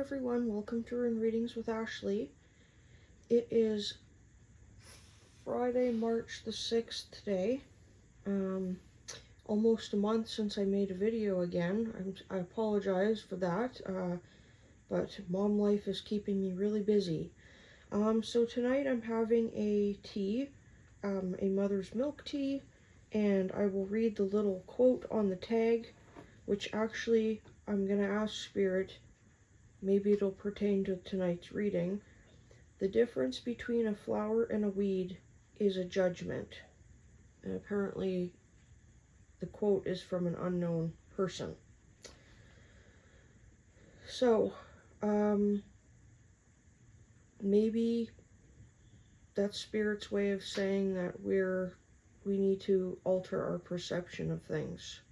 everyone, welcome to Rune Readings with Ashley. It is Friday, March the 6th today. Almost a month since I made a video again. I apologize for that, but mom life is keeping me really busy. So tonight I'm having a tea, a mother's milk tea, and I will read the little quote on the tag, which actually I'm going to ask Spirit. Maybe it'll pertain to tonight's reading. The difference between a flower and a weed is a judgment. And apparently the quote is from an unknown person. So, maybe that's Spirit's way of saying that we need to alter our perception of things.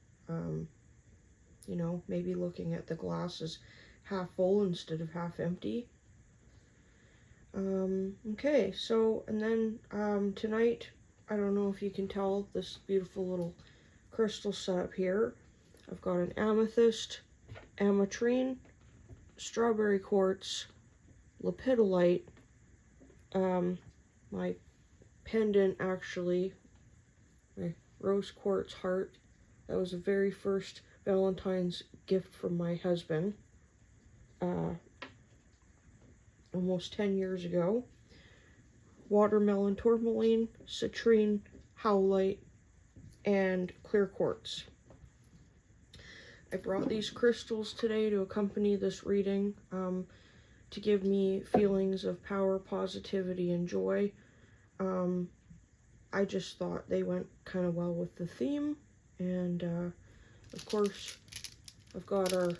Maybe looking at the glass as half full instead of half empty. Okay, so, and then tonight, I don't know if you can tell this beautiful little crystal setup here. I've got an amethyst, ametrine, strawberry quartz, lepidolite, my pendant actually, my rose quartz heart. That was the very first Valentine's gift from my husband. Almost 10 years ago. Watermelon tourmaline, citrine, howlite, and clear quartz. I brought these crystals today to accompany this reading, to give me feelings of power, positivity, and joy. I just thought they went kind of well with the theme, and of course I've got our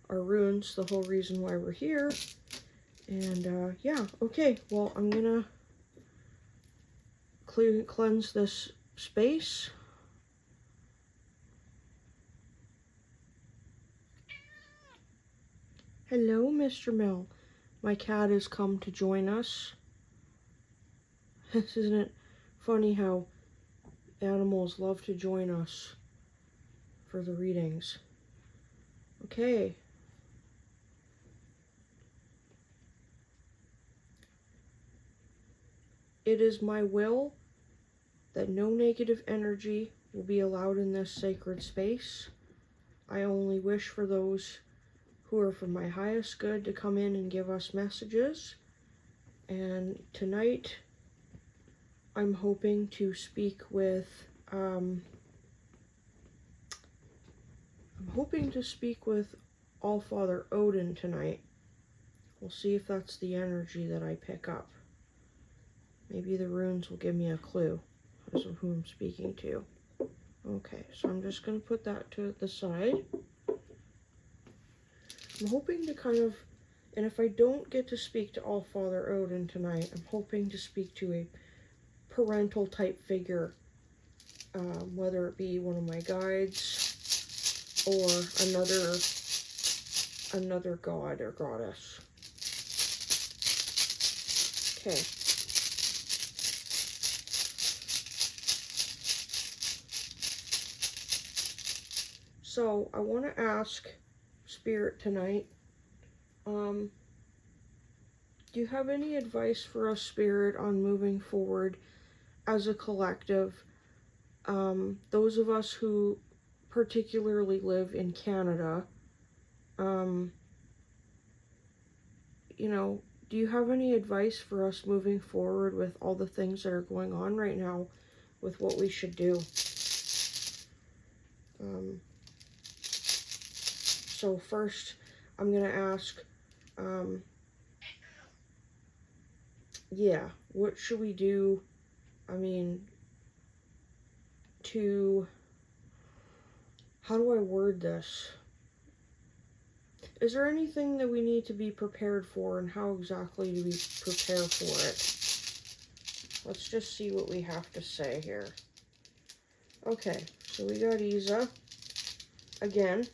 runes, the whole reason why we're here. And yeah, okay, well, I'm gonna cleanse this space. Hello, Mr. Mel. My cat has come to join us. Isn't it funny how animals love to join us for the readings? Okay. It is my will that no negative energy will be allowed in this sacred space. I only wish for those who are for my highest good to come in and give us messages. And tonight, I'm hoping to speak with, Allfather Odin tonight. We'll see if that's the energy that I pick up. Maybe the runes will give me a clue as to who I'm speaking to. Okay, so I'm just going to put that to the side. I'm hoping to kind of, and if I don't get to speak to Allfather Odin tonight, I'm hoping to speak to a parental type figure, whether it be one of my guides or another god or goddess. Okay. So I want to ask Spirit tonight, do you have any advice for us, Spirit, on moving forward as a collective? Those of us who particularly live in Canada, do you have any advice for us moving forward with all the things that are going on right now with what we should do? So first, I'm going to ask, what should we do? I mean, how do I word this? Is there anything that we need to be prepared for, and how exactly do we prepare for it? Let's just see what we have to say here. Okay, so we got Isa again.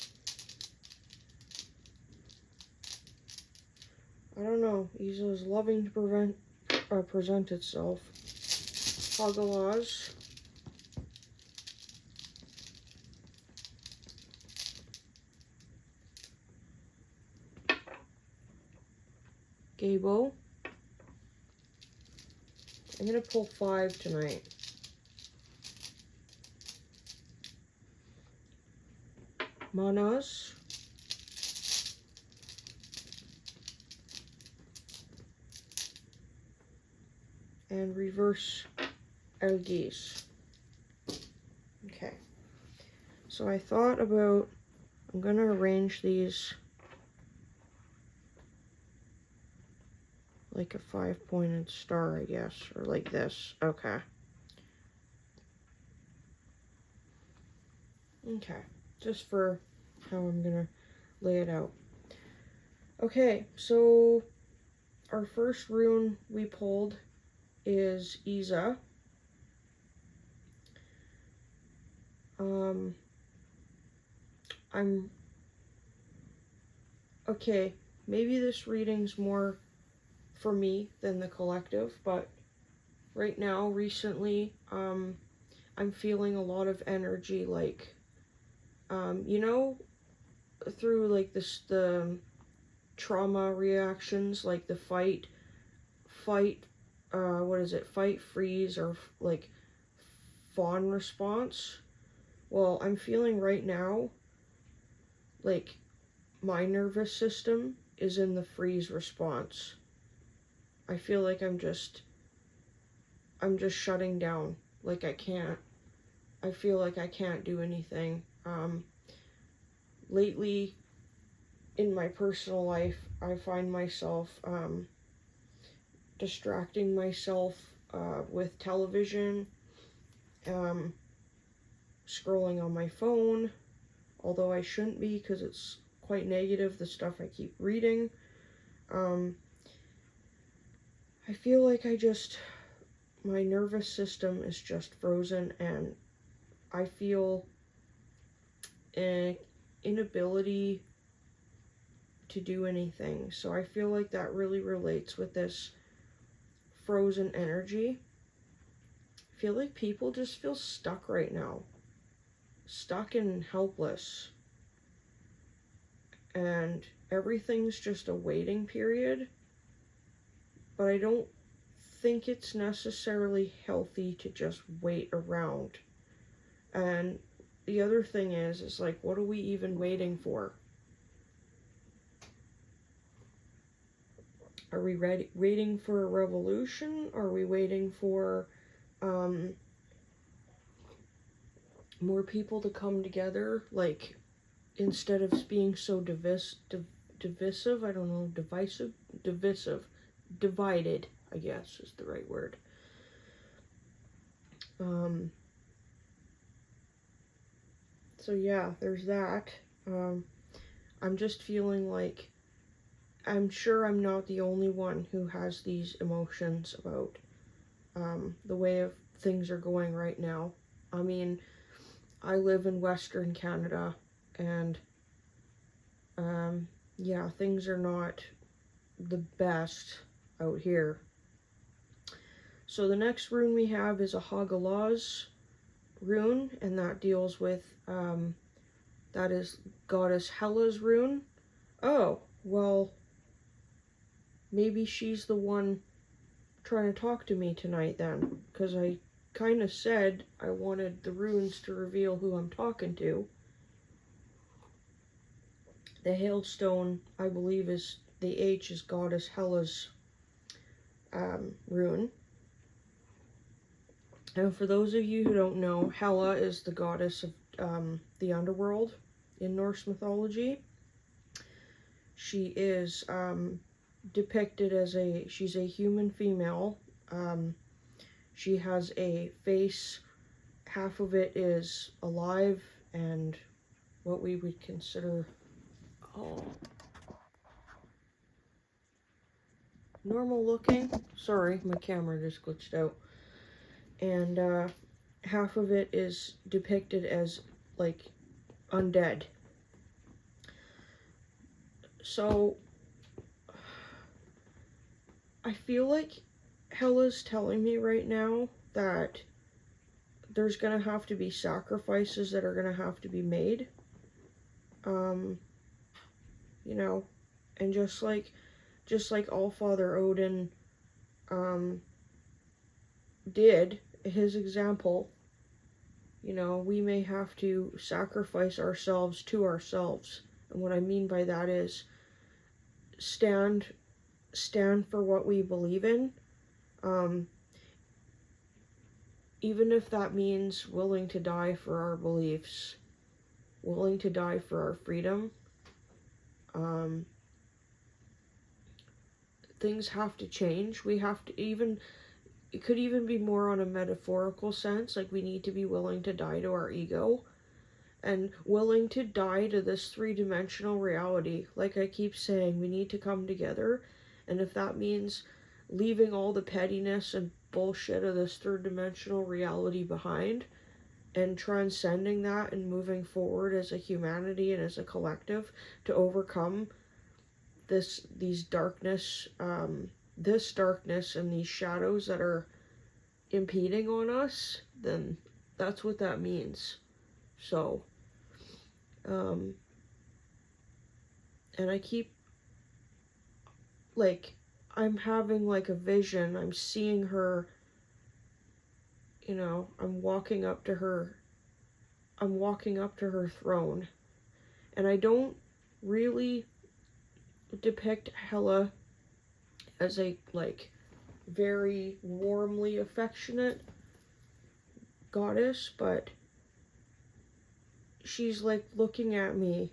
I don't know. Isa is loving to present itself. Hagalaz. Gabo. I'm going to pull 5 tonight. Manas. And reverse Elgis. Okay. So I thought about, I'm going to arrange these like a 5-pointed star, I guess, or like this. Okay. Okay. Just for how I'm going to lay it out. Okay, so our first rune we pulled is Iza. Okay, maybe this reading's more for me than the collective, but right now, recently, I'm feeling a lot of energy, like, you know, through like the trauma reactions, like the fight, what is it, fight, freeze, or like fawn response. Well, I'm feeling right now like my nervous system is in the freeze response. I feel like I'm just shutting down. Like I feel like I can't do anything. Lately in my personal life, I find myself distracting myself with television, scrolling on my phone, although I shouldn't be because it's quite negative, the stuff I keep reading. I feel like my nervous system is just frozen, and I feel an inability to do anything. So I feel like that really relates with this frozen energy. I feel like people just feel stuck right now. Stuck and helpless. And everything's just a waiting period. But I don't think it's necessarily healthy to just wait around. And the other thing is like, what are we even waiting for? Are we waiting for a revolution? Are we waiting for more people to come together? Like, instead of being so divisive, I don't know, divided, I guess is the right word. So yeah, there's that. I'm just feeling like, I'm sure I'm not the only one who has these emotions about the way of things are going right now. I mean, I live in Western Canada, and yeah, things are not the best out here. So the next rune we have is a Hagalaz rune, and that deals with, that is Goddess Hela's rune. Oh, well, maybe she's the one trying to talk to me tonight then, because I kind of said I wanted the runes to reveal who I'm talking to. The hailstone, I believe, is the H is Goddess Hela's rune. And for those of you who don't know, Hela is the goddess of the underworld in Norse mythology. She is depicted as she's a human female. She has a face, half of it is alive and what we would consider normal looking. Sorry, my camera just glitched out. And half of it is depicted as like undead. So I feel like Hela's telling me right now that there's gonna have to be sacrifices that are gonna have to be made. You know, and just like just like Allfather Odin did, his example, you know, we may have to sacrifice ourselves to ourselves. And what I mean by that is stand for what we believe in. Even if that means willing to die for our beliefs, willing to die for our freedom. Things have to change. We have to it could even be more on a metaphorical sense, like we need to be willing to die to our ego and willing to die to this three-dimensional reality. Like I keep saying, we need to come together, and if that means leaving all the pettiness and bullshit of this third-dimensional reality behind and transcending that and moving forward as a humanity and as a collective to overcome this darkness and these shadows that are impeding on us, then that's what that means. So, and I keep, like, I'm having like a vision. I'm seeing her, you know, I'm walking up to her throne, and I don't really depict Hela as a, like, very warmly affectionate goddess, but she's like looking at me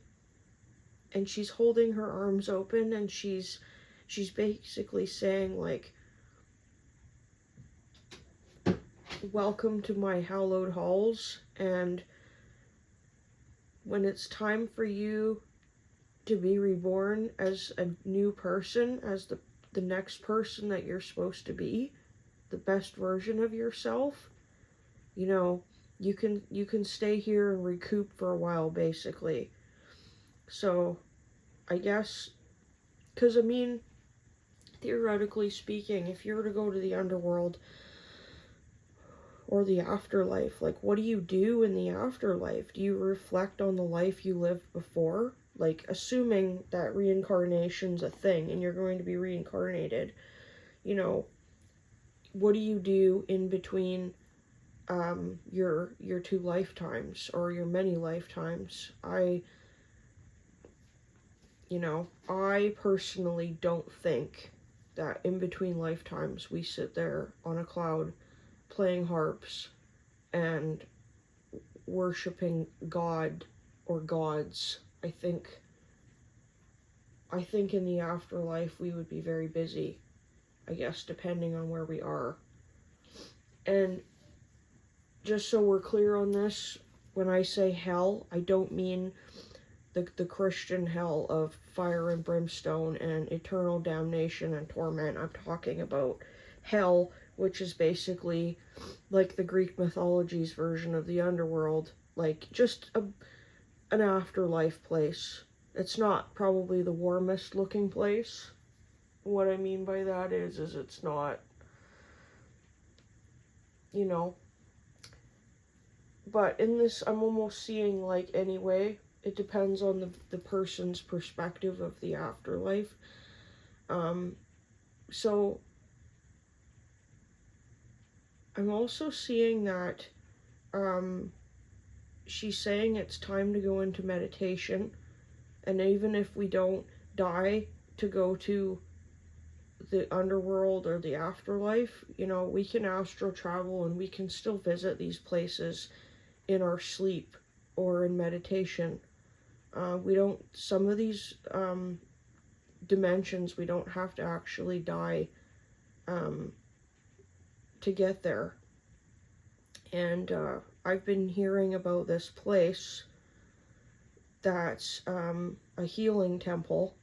and she's holding her arms open and she's basically saying, like, welcome to my hallowed halls, and when it's time for you to be reborn as a new person, as the next person that you're supposed to be, the best version of yourself, you know, you can stay here and recoup for a while, basically. So I guess, because I mean, theoretically speaking, if you were to go to the underworld or the afterlife, like, what do you do in the afterlife? Do you reflect on the life you lived before? Like, assuming that reincarnation's a thing and you're going to be reincarnated, you know, what do you do in between your two lifetimes or your many lifetimes? I personally don't think that in between lifetimes we sit there on a cloud playing harps and worshiping God or gods. I think in the afterlife we would be very busy, I guess, depending on where we are. And just so we're clear on this, when I say hell, I don't mean the Christian hell of fire and brimstone and eternal damnation and torment. I'm talking about hell, which is basically like the Greek mythology's version of the underworld, like just an afterlife place. It's not probably the warmest looking place. What I mean by that is it's not, you know, but in this, I'm almost seeing, like, anyway, it depends on the person's perspective of the afterlife. So I'm also seeing that she's saying it's time to go into meditation, and even if we don't die to go to the underworld or the afterlife, you know, we can astral travel and we can still visit these places in our sleep or in meditation. Some of these dimensions, we don't have to actually die to get there. And I've been hearing about this place that's a healing temple,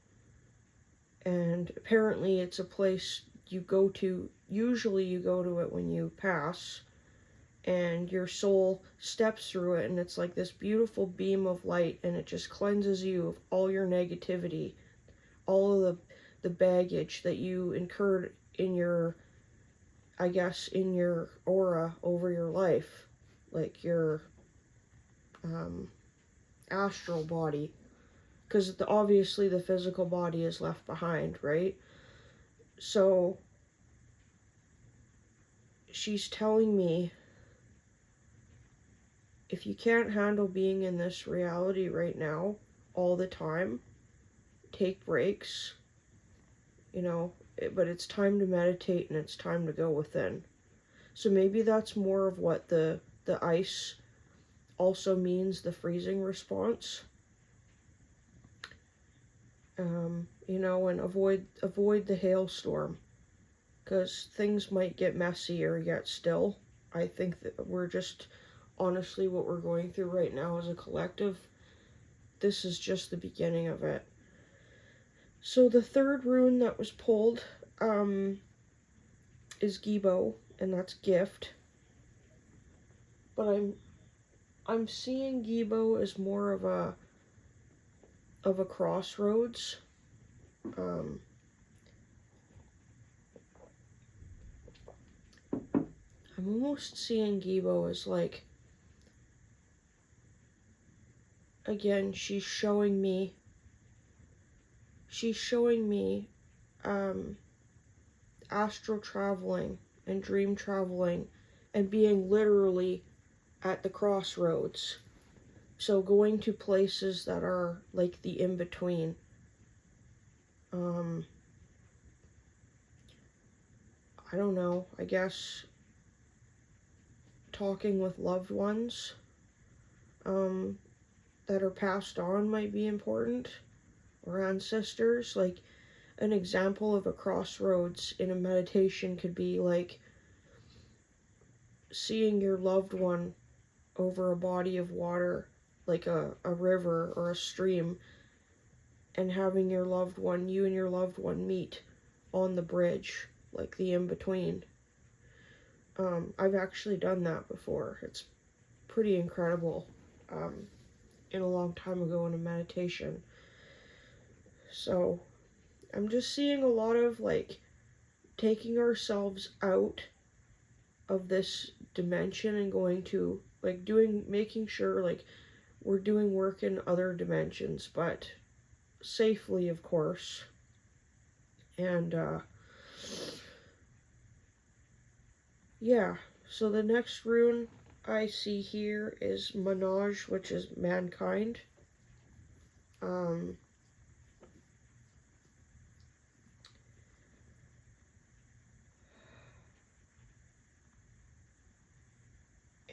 and apparently it's a place you go to, usually you go to it when you pass, and your soul steps through it, and it's like this beautiful beam of light, and it just cleanses you of all your negativity, all of the baggage that you incurred in your, I guess, in your aura over your life, like your astral body, because obviously the physical body is left behind, right? So she's telling me, if you can't handle being in this reality right now all the time, take breaks, but it's time to meditate and it's time to go within. So maybe that's more of what the ice also means, the freezing response. And avoid the hailstorm, because things might get messier yet still. I think that we're just, honestly, what we're going through right now as a collective, this is just the beginning of it. So the third rune that was pulled is Gibo, and that's gift. But I'm seeing Gibo as more of a crossroads. I'm almost seeing Gibo as like, again, she's showing me astral traveling and dream traveling and being literally at the crossroads. So going to places that are like the in-between. I don't know, I guess talking with loved ones that are passed on might be important, or ancestors. Like, an example of a crossroads in a meditation could be like seeing your loved one over a body of water, like a river or a stream, and having you and your loved one meet on the bridge, like the in-between. I've actually done that before. It's pretty incredible. In a long time ago in a meditation. So I'm just seeing a lot of like taking ourselves out of this dimension and going to like making sure like we're doing work in other dimensions, but safely, of course. And yeah, so the next rune I see here is Manaj, which is mankind.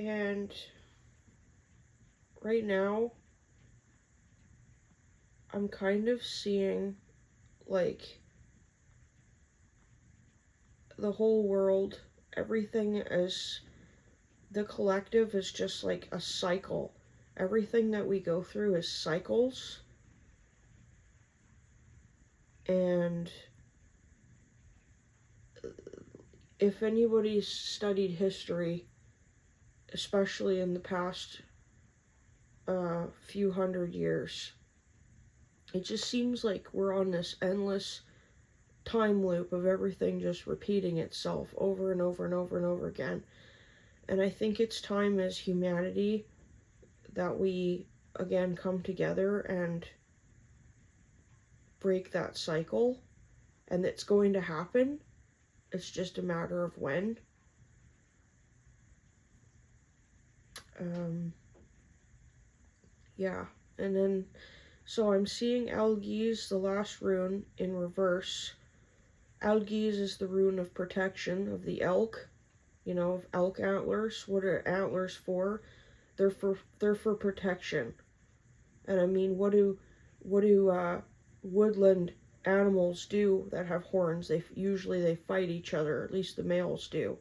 And right now, I'm kind of seeing like the whole world, everything as the collective is just like a cycle. Everything that we go through is cycles. And if anybody's studied history, especially in the past few hundred years, it just seems like we're on this endless time loop of everything just repeating itself over and over and over and over again. And I think it's time as humanity that we again come together and break that cycle. And it's going to happen. It's just a matter of when. Yeah, and then, so I'm seeing Algiz, the last rune, in reverse. Algiz is the rune of protection of the elk, of elk antlers. What are antlers for? They're for protection. And I mean, what do woodland animals do that have horns? They usually fight each other. At least the males do.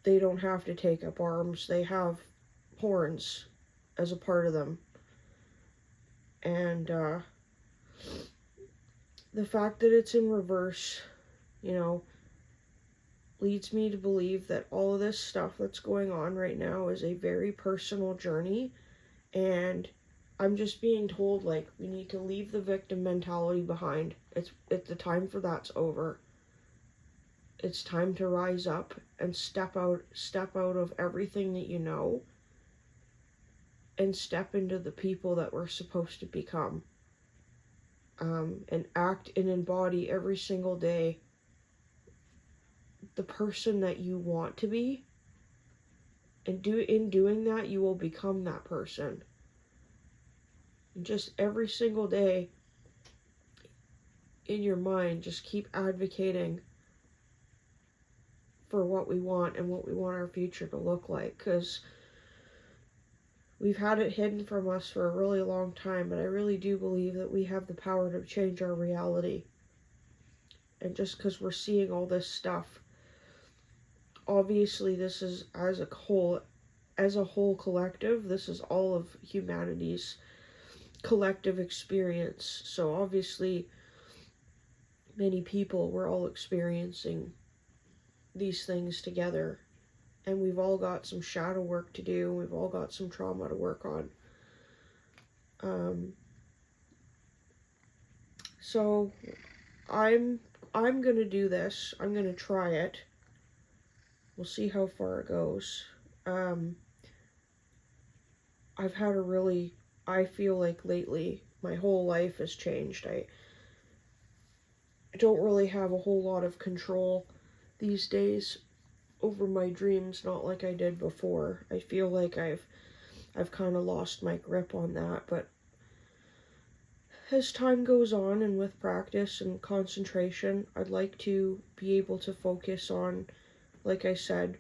They don't have to take up arms. They have horns as a part of them. And the fact that it's in reverse, leads me to believe that all of this stuff that's going on right now is a very personal journey. And I'm just being told, like, we need to leave the victim mentality behind. It's the time for that's over. It's time to rise up and step out of everything that you know and step into the people that we're supposed to become. and act and embody every single day the person that you want to be. And in doing that, you will become that person. And just every single day in your mind, just keep advocating for what we want and what we want our future to look like. Because we've had it hidden from us for a really long time, but I really do believe that we have the power to change our reality. And just because we're seeing all this stuff, obviously this is as a whole collective, this is all of humanity's collective experience. So obviously many people, we're all experiencing these things together, and we've all got some shadow work to do. We've all got some trauma to work on. So I'm gonna do this. I'm gonna try it. We'll see how far it goes. I've had I feel like lately my whole life has changed. I don't really have a whole lot of control these days over my dreams, not like I did before. I feel like I've kind of lost my grip on that, but as time goes on and with practice and concentration, I'd like to be able to focus on, like I said,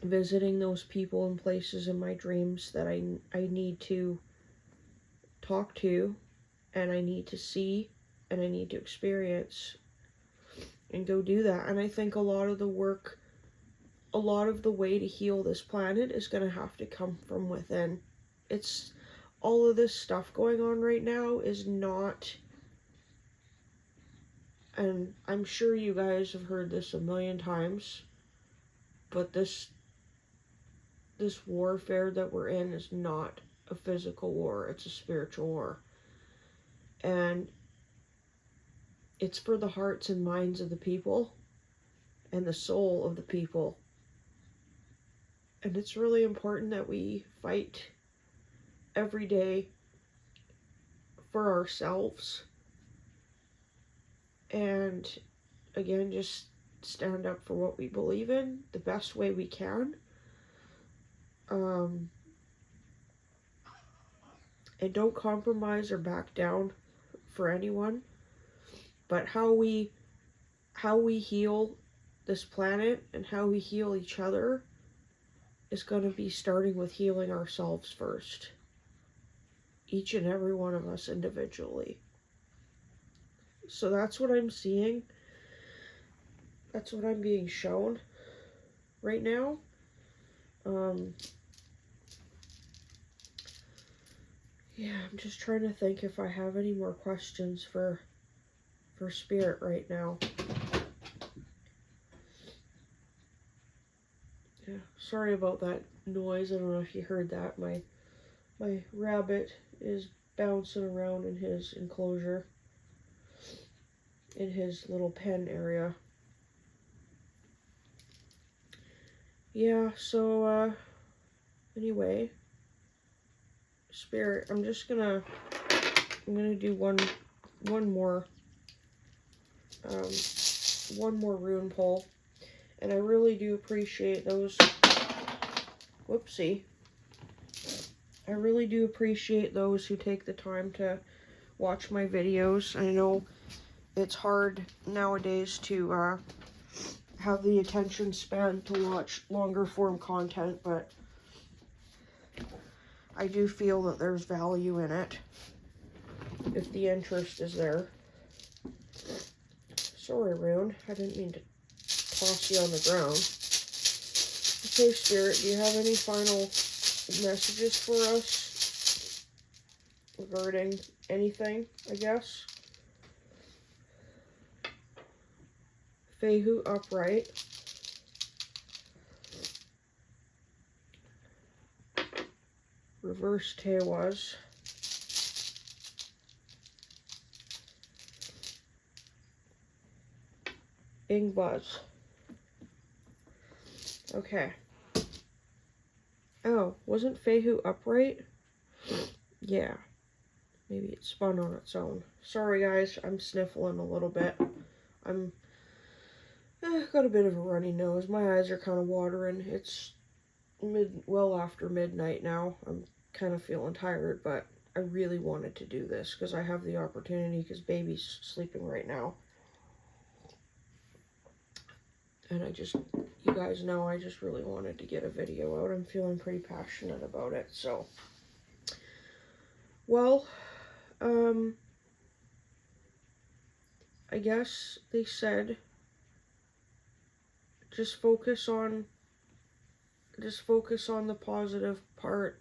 visiting those people and places in my dreams that I need to talk to, and I need to see, and I need to experience, and go do that. And I think a lot of the way to heal this planet is going to have to come from within. It's all of this stuff going on right now is not, and I'm sure you guys have heard this a million times, but this warfare that we're in is not a physical war, it's a spiritual war. And it's for the hearts and minds of the people and the soul of the people. And it's really important that we fight every day for ourselves. And again, just stand up for what we believe in the best way we can. And don't compromise or back down for anyone. But how we heal this planet and how we heal each other is going to be starting with healing ourselves first. Each and every one of us individually. So that's what I'm seeing. That's what I'm being shown right now. Yeah, I'm just trying to think if I have any more questions for Spirit right now. Yeah, sorry about that noise. I don't know if you heard that. My rabbit is bouncing around in his enclosure, in his little pen area. Yeah, so anyway, Spirit, I'm gonna do one more rune pull, and I really do appreciate those. Whoopsie. I really do appreciate those who take the time to watch my videos. I know it's hard nowadays to have the attention span to watch longer form content, but I do feel that there's value in it if the interest is there. Sorry, Rune. I didn't mean to toss you on the ground. Okay, Spirit, do you have any final messages for us regarding anything, I guess? Fehu upright. Reverse Tewaz. Ingbuz. Okay. Oh, wasn't Fehu upright? Yeah. maybe it spun on its own. Sorry guys, I'm sniffling a little bit. I'm got a bit of a runny nose. My eyes are kind of watering. It's well after midnight now. I'm kind of feeling tired, but I really wanted to do this because I have the opportunity because baby's sleeping right now. And you guys know, I just really wanted to get a video out. I'm feeling pretty passionate about it, so. Well, I guess they said just focus on the positive part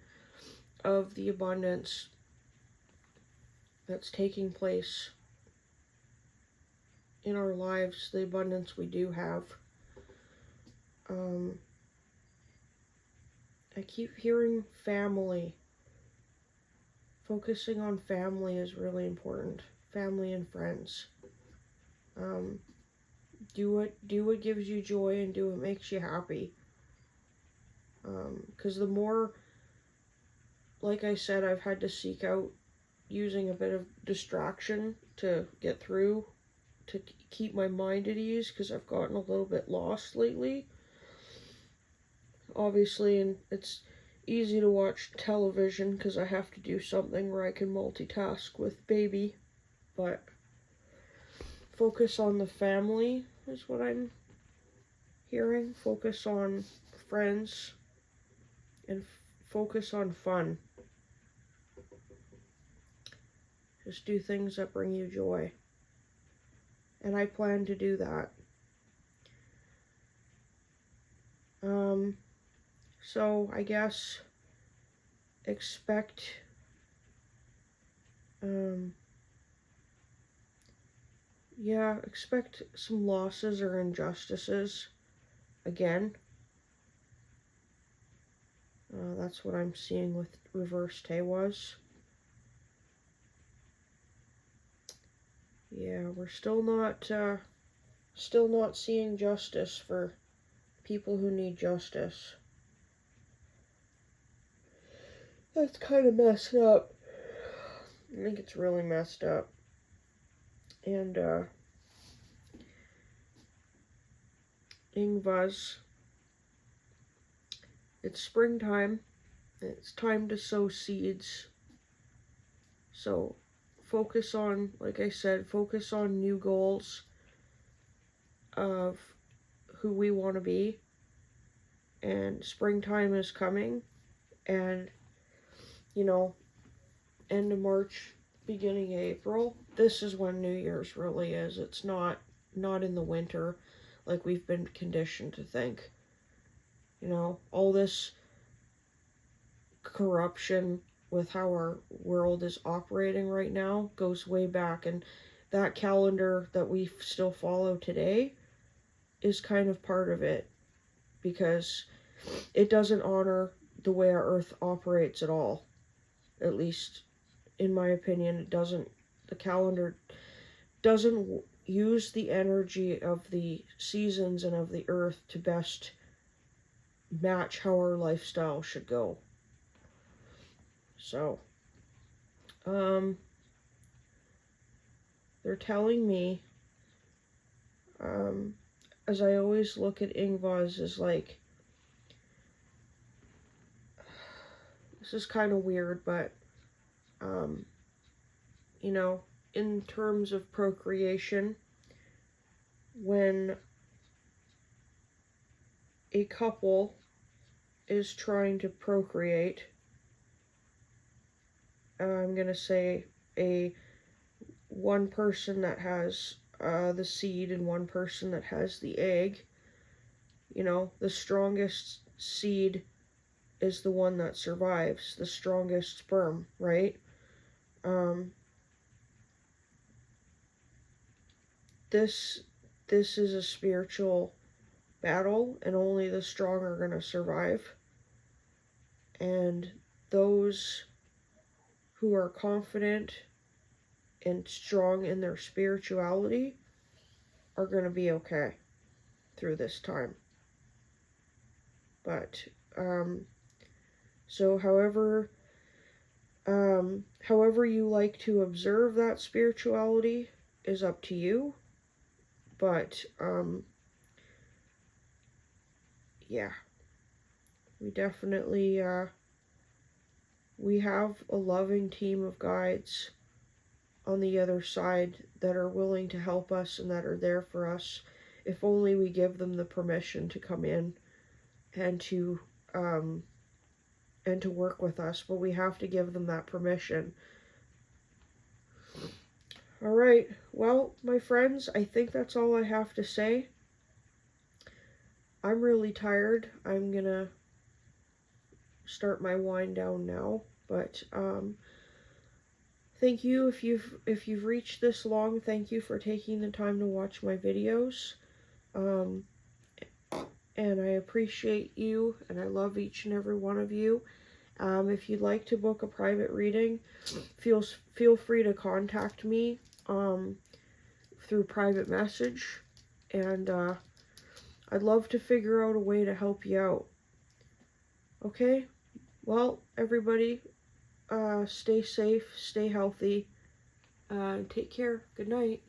of the abundance that's taking place in our lives, the abundance we do have. I keep hearing family. Focusing on family is really important. Family and friends. Do what gives you joy and do what makes you happy. Because the more, like I said, I've had to seek out using a bit of distraction to get through, to keep my mind at ease, because I've gotten a little bit lost lately. Obviously, and it's easy to watch television because I have to do something where I can multitask with baby, but focus on the family is what I'm hearing. Focus on friends and focus on fun. Just do things that bring you joy. And I plan to do that. So I guess expect expect some losses or injustices again. That's what I'm seeing with reverse Tewas. Yeah, we're still not seeing justice for people who need justice. That's kind of messed up. I think it's really messed up. And, Ingvaz, it's springtime. It's time to sow seeds. So, focus on, like I said, focus on new goals of who we want to be. And springtime is coming. And, end of March, beginning of April, this is when New Year's really is. It's not in the winter like we've been conditioned to think. All this corruption with how our world is operating right now goes way back, and that calendar that we still follow today is kind of part of it, because it doesn't honor the way our earth operates at all. At least in my opinion, it doesn't. The calendar doesn't use the energy of the seasons and of the earth to best match how our lifestyle should go. So, they're telling me, as I always look at Ingvaz, is like, this is kind of weird, but, in terms of procreation, when a couple is trying to procreate, I'm going to say one person that has the seed and one person that has the egg, the strongest seed is the one that survives, the strongest sperm, right? This is a spiritual battle, and only the strong are going to survive. And those who are confident and strong in their spirituality are going to be okay through this time. But, so however However you like to observe that spirituality is up to you. But, yeah, we definitely, we have a loving team of guides on the other side that are willing to help us and that are there for us if only we give them the permission to come in and to um, work with us. But we have to give them that permission. All right, well, my friends, I think that's all I have to say. I'm really tired. I'm gonna start my wind down now, but thank you if you've reached this long. Thank you for taking the time to watch my videos. Um, and I appreciate you, and I love each and every one of you. If you'd like to book a private reading, feel free to contact me through private message, and I'd love to figure out a way to help you out. Okay? Well, everybody, stay safe, stay healthy, and take care. Good night.